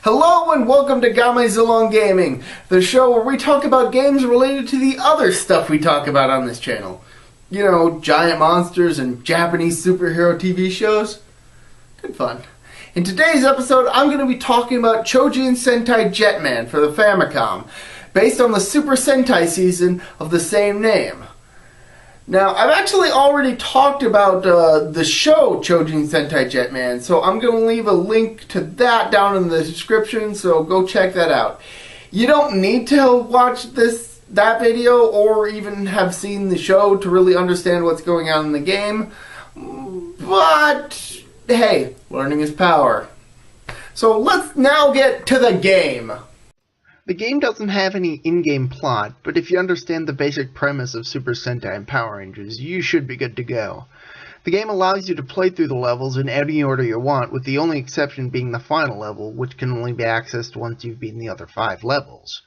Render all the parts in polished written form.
Hello and welcome to Gamezillong Gaming, the show where we talk about games related to the other stuff we talk about on this channel. You know, giant monsters and Japanese superhero TV shows. Good fun. In today's episode, I'm going to be talking about Chojin Sentai Jetman for the Famicom, based on the Super Sentai season of the same name. Now, I've actually already talked about the show Chojin Sentai Jetman, so I'm going to leave a link to that down in the description, so go check that out. You don't need to watch that video or even have seen the show to really understand what's going on in the game, but hey, learning is power. So let's now get to the game. The game doesn't have any in-game plot, but if you understand the basic premise of Super Sentai and Power Rangers, you should be good to go. The game allows you to play through the levels in any order you want, with the only exception being the final level, which can only be accessed once you've beaten the other 5 levels.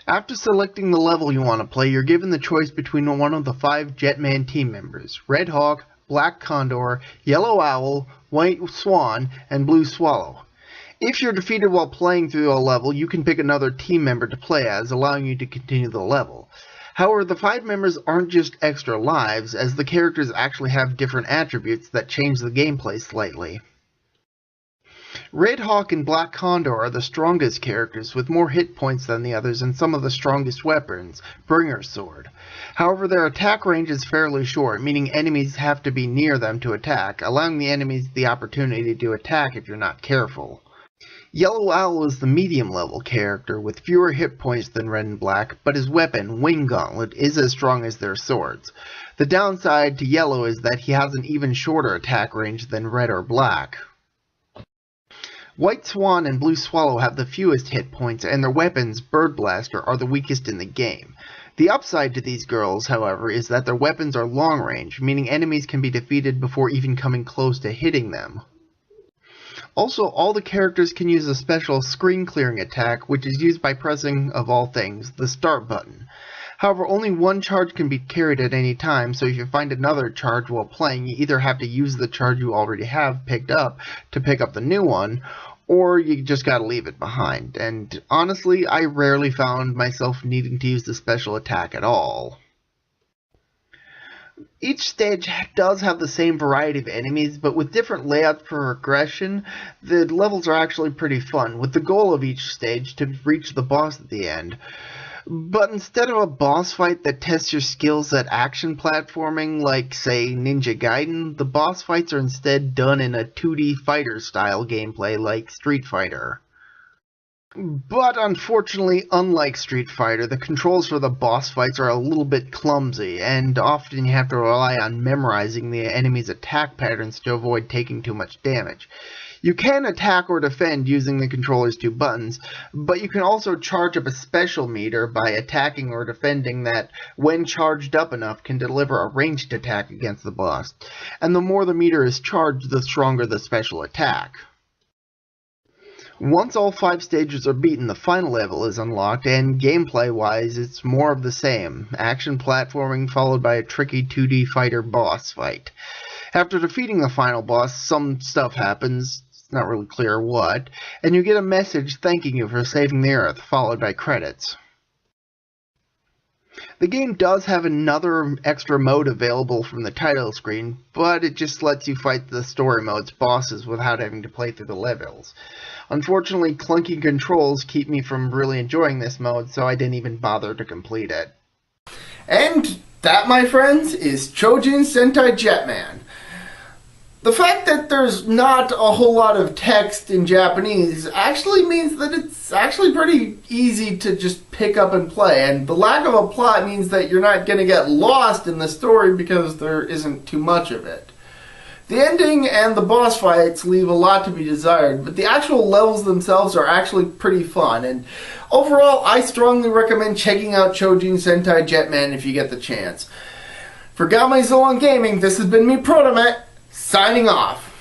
After selecting the level you want to play, you're given the choice between one of the 5 Jetman team members: Red Hawk, Black Condor, Yellow Owl, White Swan, and Blue Swallow. If you're defeated while playing through a level, you can pick another team member to play as, allowing you to continue the level. However, the 5 members aren't just extra lives, as the characters actually have different attributes that change the gameplay slightly. Red Hawk and Black Condor are the strongest characters, with more hit points than the others and some of the strongest weapons, Bringer's Sword. However, their attack range is fairly short, meaning enemies have to be near them to attack, allowing the enemies the opportunity to attack if you're not careful. Yellow Owl is the medium-level character, with fewer hit points than Red and Black, but his weapon, Wing Gauntlet, is as strong as their swords. The downside to Yellow is that he has an even shorter attack range than Red or Black. White Swan and Blue Swallow have the fewest hit points, and their weapons, Bird Blaster, are the weakest in the game. The upside to these girls, however, is that their weapons are long-range, meaning enemies can be defeated before even coming close to hitting them. Also, all the characters can use a special screen-clearing attack, which is used by pressing, of all things, the start button. However, only one charge can be carried at any time, so if you find another charge while playing, you either have to use the charge you already have picked up to pick up the new one, or you just gotta leave it behind. And honestly, I rarely found myself needing to use the special attack at all. Each stage does have the same variety of enemies, but with different layouts for progression, the levels are actually pretty fun, with the goal of each stage to reach the boss at the end. But instead of a boss fight that tests your skills at action platforming, like, say, Ninja Gaiden, the boss fights are instead done in a 2D fighter-style gameplay like Street Fighter. But unfortunately, unlike Street Fighter, the controls for the boss fights are a little bit clumsy, and often you have to rely on memorizing the enemy's attack patterns to avoid taking too much damage. You can attack or defend using the controller's 2 buttons, but you can also charge up a special meter by attacking or defending that, when charged up enough, can deliver a ranged attack against the boss. And the more the meter is charged, the stronger the special attack. Once all 5 stages are beaten, the final level is unlocked, and gameplay-wise, it's more of the same. Action platforming followed by a tricky 2D fighter boss fight. After defeating the final boss, some stuff happens, it's not really clear what, and you get a message thanking you for saving the Earth, followed by credits. The game does have another extra mode available from the title screen, but it just lets you fight the story mode's bosses without having to play through the levels. Unfortunately, clunky controls keep me from really enjoying this mode, so I didn't even bother to complete it. And that, my friends, is Chojin Sentai Jetman. The fact that there's not a whole lot of text in Japanese actually means that it's actually pretty easy to just pick up and play, and the lack of a plot means that you're not going to get lost in the story because there isn't too much of it. The ending and the boss fights leave a lot to be desired, but the actual levels themselves are actually pretty fun, and overall I strongly recommend checking out Chojin Sentai Jetman if you get the chance. For Gamezillong Gaming, this has been me, Protomet, signing off.